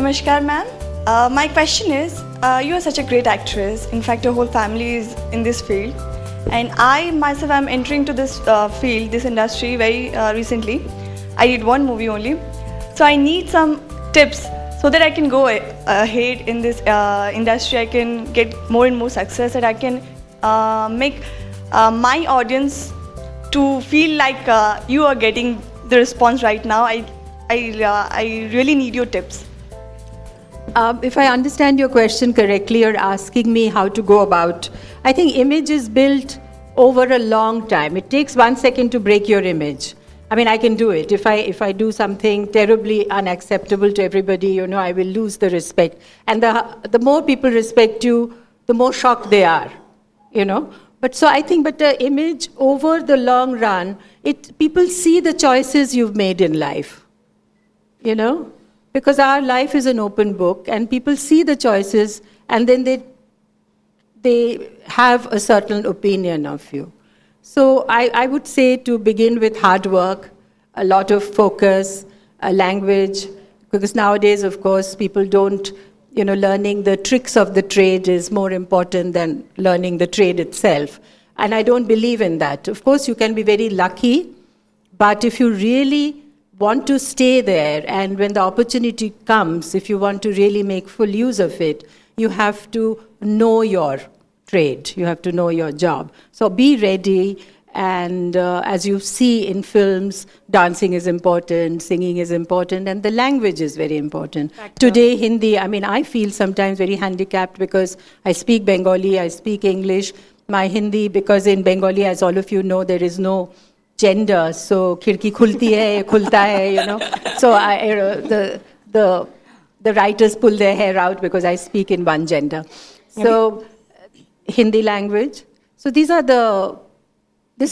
Namaskar, ma'am. My question is, you are such a great actress. In fact, your whole family is in this field. And I myself am entering to this field, this industry very recently. I did one movie only. So I need some tips so that I can go ahead in this industry. I can get more and more success, and I can make my audience to feel like you are getting the response right now. I really need your tips. If I understand your question correctly, you're asking me how to go about. I think image is built over a long time. It takes 1 second to break your image. I mean, I can do it. If I do something terribly unacceptable to everybody, I will lose the respect. And the more people respect you, the more shocked they are, But so I think, but the image over the long run, people see the choices you've made in life, Because our life is an open book, and people see the choices, and then they have a certain opinion of you. So I would say to begin with hard work, a lot of focus, a language, because nowadays, of course, people don't, learning the tricks of the trade is more important than learning the trade itself. And I don't believe in that. Of course, you can be very lucky, but if you really want to stay there, and when the opportunity comes, if you want to really make full use of it, you have to know your trade, you have to know your job. So be ready, and as you see in films, dancing is important, singing is important, and the language is very important. Today, Hindi, I feel sometimes very handicapped because I speak Bengali, I speak English. My Hindi, because in Bengali, as all of you know, there is no gender, so khirki khulti hai, khulta hai, So the writers pull their hair out because I speak in one gender. So Hindi language. So this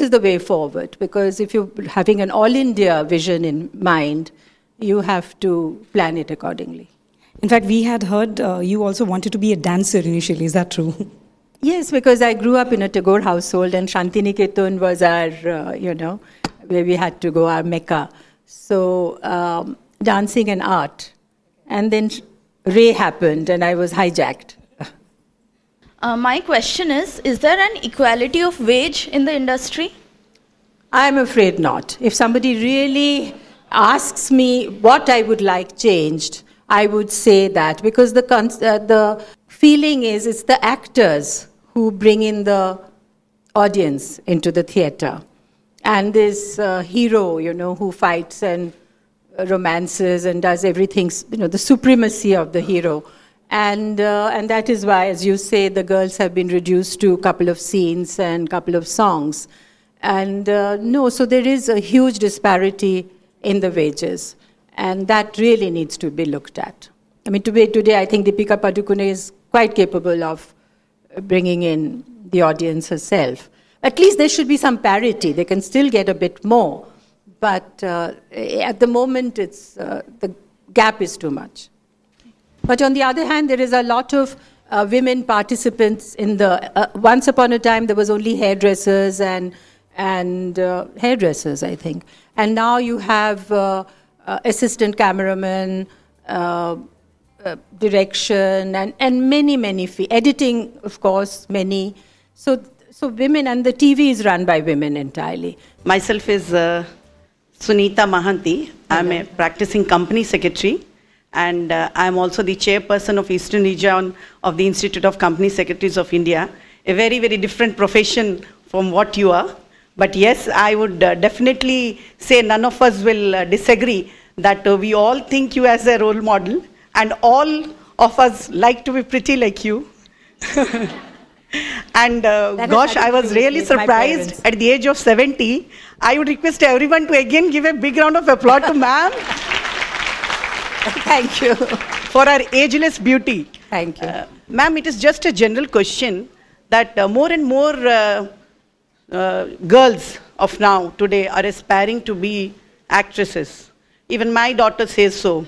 is the way forward, because if you're having an all-India vision in mind, you have to plan it accordingly. In fact, we had heard you also wanted to be a dancer initially. Is that true? Yes, because I grew up in a Tagore household, and Shantiniketan was our, where we had to go, our Mecca. So dancing and art. And then Ray happened, and I was hijacked. My question is there an equality of wage in the industry? I'm afraid not. If somebody really asks me what I would like changed, I would say that, because the feeling is it's the actors who bring in the audience into the theatre. And this hero, who fights and romances and does everything, the supremacy of the hero. And that is why, as you say, the girls have been reduced to a couple of scenes and a couple of songs. And so there is a huge disparity in the wages. And that really needs to be looked at. Today I think Deepika Padukone is quite capable of bringing in the audience herself. At least there should be some parity. They can still get a bit more. But at the moment, the gap is too much. But on the other hand, there is a lot of women participants in the... once upon a time, there was only hairdressers and hairdressers, I think. And now you have assistant cameraman, direction, and many editing, of course, many. So women, and the TV is run by women entirely. Myself is Sunita Mahanti. I'm a practicing company secretary, and I'm also the chairperson of Eastern Region of the Institute of Company Secretaries of India. A very, very different profession from what you are. But yes, I would definitely say none of us will disagree that we all think you as a role model, and all of us like to be pretty like you. And gosh, I was really surprised at the age of 70. I would request everyone to again give a big round of applause to ma'am. Thank you. For our ageless beauty. Thank you. Ma'am, it is just a general question that more and more girls of now, today, are aspiring to be actresses. Even my daughter says so.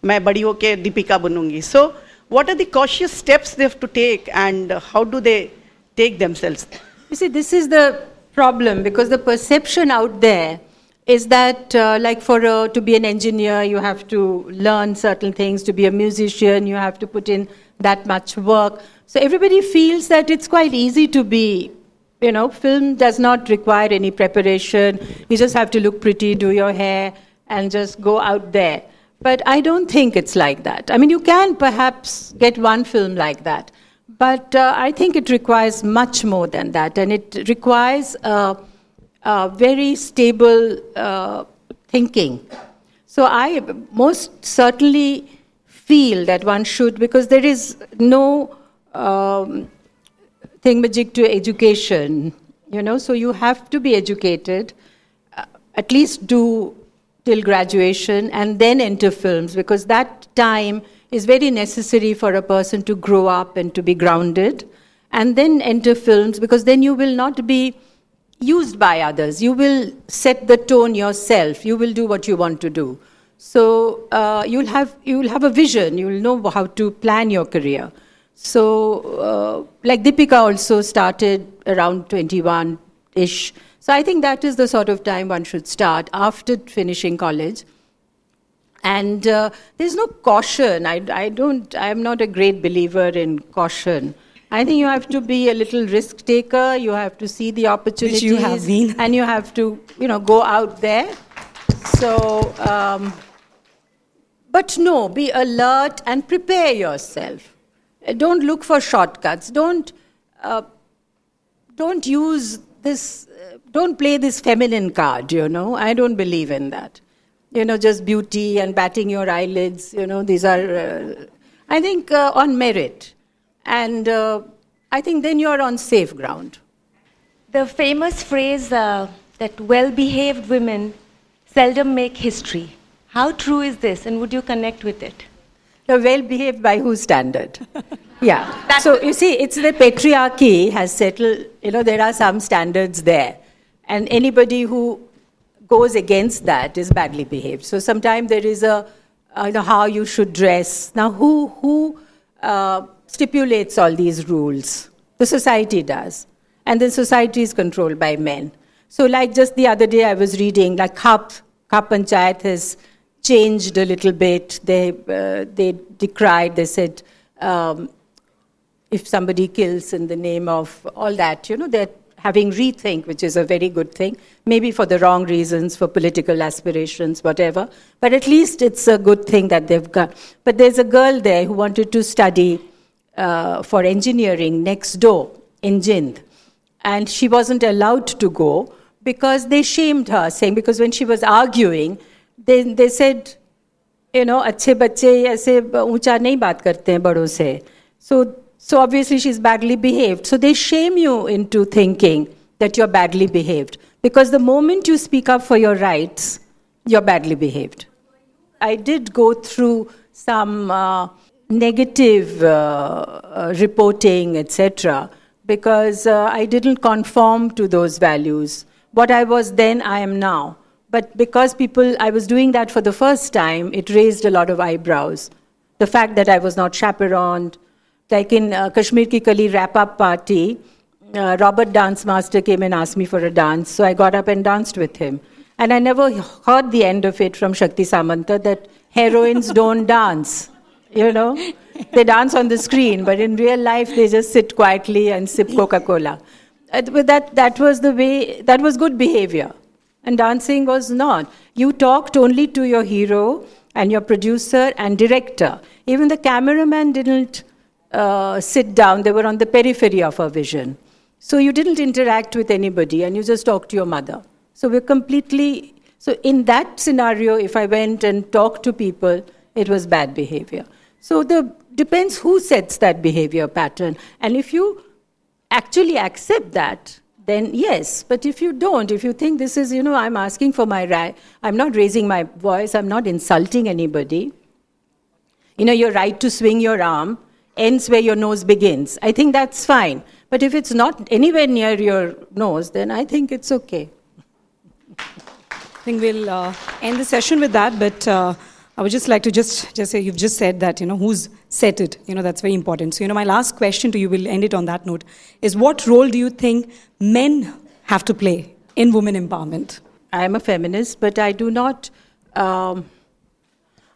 मैं बड़ी होके Deepika बनूंगी. So, what are the cautious steps they have to take, and how do they take themselves? You see, this is the problem, because the perception out there is that to be an engineer, you have to learn certain things. To be a musician, you have to put in that much work. So everybody feels that it's quite easy to be, film does not require any preparation. You just have to look pretty, do your hair, and just go out there. But I don't think it's like that. I mean, you can perhaps get one film like that. But I think it requires much more than that. And it requires very stable thinking. So I most certainly feel that one should, because there is no thingamajig to education, so you have to be educated, at least do till graduation and then enter films, because that time is very necessary for a person to grow up and to be grounded, and then enter films, because then you will not be used by others. You will set the tone yourself. You will do what you want to do. So you'll have a vision. You will know how to plan your career. So like Deepika also started around 21-ish. So I think that is the sort of time one should start after finishing college. And there's no caution. I'm not a great believer in caution. I think you have to be a little risk taker. You have to see the opportunities. Which you have been. And you have to, go out there. So, but no, be alert and prepare yourself. Don't look for shortcuts. Don't use this. Don't play this feminine card. I don't believe in that. Just beauty and batting your eyelids. These are, I think, on merit. And I think then you're on safe ground. The famous phrase that well-behaved women seldom make history. How true is this, and would you connect with it? Well-behaved by whose standard? Yeah. So you see, it's the patriarchy has settled, there are some standards there. And anybody who goes against that is badly behaved. So sometimes there is how you should dress. Now, who stipulates all these rules? The society does. And the society is controlled by men. So like just the other day I was reading, like Khap Panchayat has changed a little bit. They decried, they said, if somebody kills in the name of all that, they're having rethink, which is a very good thing, maybe for the wrong reasons, for political aspirations, whatever. But at least it's a good thing that they've got. But there's a girl there who wanted to study for engineering next door in Jind. And she wasn't allowed to go because they shamed her, saying, because when she was arguing, they said, अच्छे बच्चे ऐसे ऊंचा नहीं बात करते हैं बड़ों से. So obviously she's badly behaved. So they shame you into thinking that you're badly behaved. Because the moment you speak up for your rights, you're badly behaved. I did go through some negative reporting, etc., because I didn't conform to those values. What I was then, I am now. But because I was doing that for the first time, it raised a lot of eyebrows. The fact that I was not chaperoned. Like in Kashmir Ki Kali wrap-up party, Robert Dance Master came and asked me for a dance, so I got up and danced with him. And I never heard the end of it from Shakti Samanta that heroines don't dance, They dance on the screen, but in real life they just sit quietly and sip Coca-Cola. That was the way, that was good behavior. And dancing was not. You talked only to your hero and your producer and director. Even the cameraman didn't sit down. They were on the periphery of our vision. So you didn't interact with anybody and you just talked to your mother. So so in that scenario, if I went and talked to people, it was bad behavior. So depends who sets that behavior pattern. And if you actually accept that, then yes. But if you don't, if you think this is, I'm asking for my right, I'm not raising my voice, I'm not insulting anybody. Your right to swing your arm ends where your nose begins. I think that's fine. But if it's not anywhere near your nose, then I think it's okay. I think we'll end the session with that, but I would just like to just say, you've just said that, who's set it, that's very important. So, my last question to you, we'll end it on that note, is what role do you think men have to play in women empowerment? I am a feminist, but I do not, I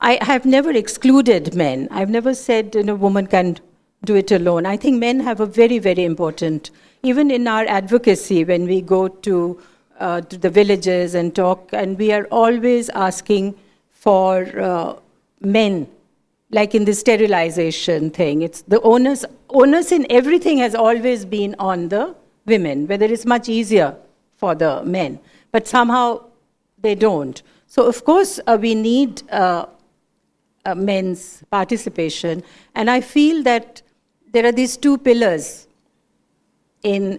have never excluded men. I've never said a woman can do it alone. I think men have a very, very important, even in our advocacy, when we go to the villages and talk, and we are always asking for men, like in the sterilization thing. It's the onus in everything has always been on the women, whether it's much easier for the men, but somehow they don't. So of course we need men's participation, and I feel that there are these two pillars in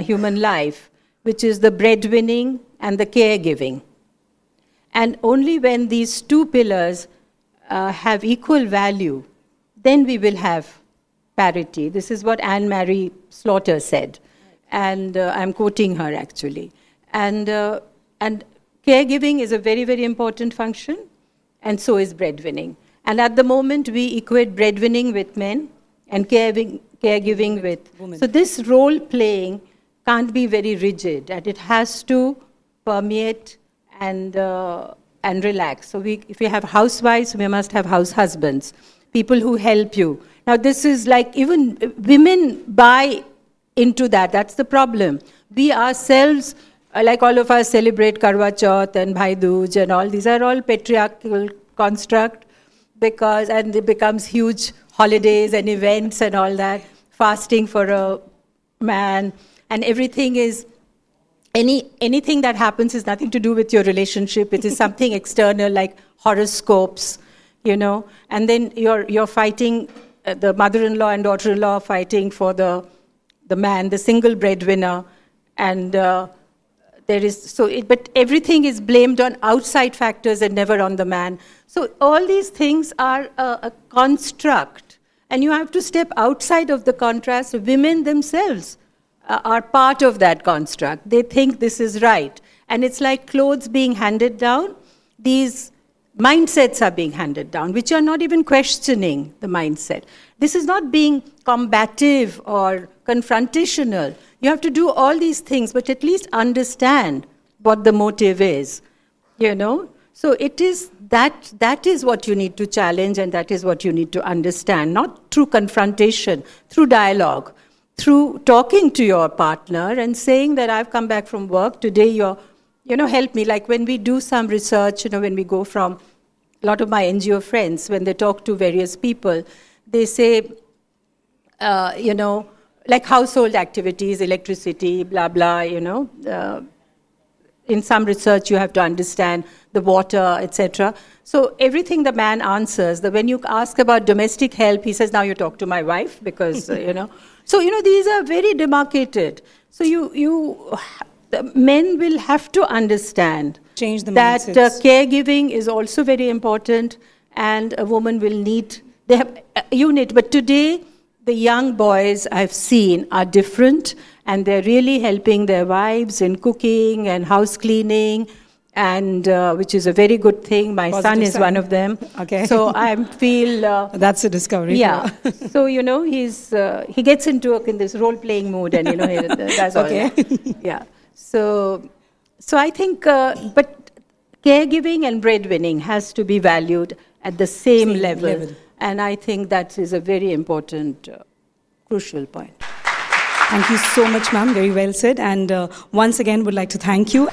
human life, which is the breadwinning and the caregiving. And only when these two pillars have equal value, then we will have parity. This is what Anne Marie Slaughter said, and I'm quoting her actually. And caregiving is a very, very important function, and so is breadwinning. And at the moment, we equate breadwinning with men and caregiving with women. So this role playing can't be very rigid, and it has to permeate and relax. So if we have housewives, we must have house husbands, people who help you. Now this is like, even women buy into that. That's the problem. We ourselves, like all of us, celebrate Karwa Chauth and Bhai Dooj and all. These are all patriarchal construct, and it becomes huge holidays and events and all that. Fasting for a man, and everything is, anything that happens is nothing to do with your relationship. It is something external, like horoscopes, and then you're fighting, the mother-in-law and daughter-in-law fighting for the man, the single breadwinner, and but everything is blamed on outside factors and never on the man. So all these things are a construct, and you have to step outside of the contrast. Women themselves are part of that construct. They think this is right. And it's like clothes being handed down. These mindsets are being handed down, which are not even questioning the mindset. This is not being combative or confrontational. You have to do all these things, but at least understand what the motive is, So it is that is what you need to challenge, and that is what you need to understand, not through confrontation, through dialogue, through talking to your partner and saying that I've come back from work, today help me. Like when we do some research, when we go from, a lot of my NGO friends, when they talk to various people, they say, like household activities, electricity, blah, blah, in some research you have to understand the water, etc. So everything the man answers, when you ask about domestic help, he says, now you talk to my wife, because, So, these are very demarcated. So the men will have to understand change the that caregiving is also very important, and a woman will need, they have a unit. But today, the young boys I've seen are different, and they're really helping their wives in cooking and house cleaning, and which is a very good thing. My son is one of them. Okay. So I feel... that's a discovery. Yeah. So, he gets into in this role-playing mood, and, that's all. Okay. Yeah. So I think, but caregiving and breadwinning has to be valued at the same level. And I think that is a very important, crucial point. Thank you so much, ma'am. Very well said. And once again, would like to thank you.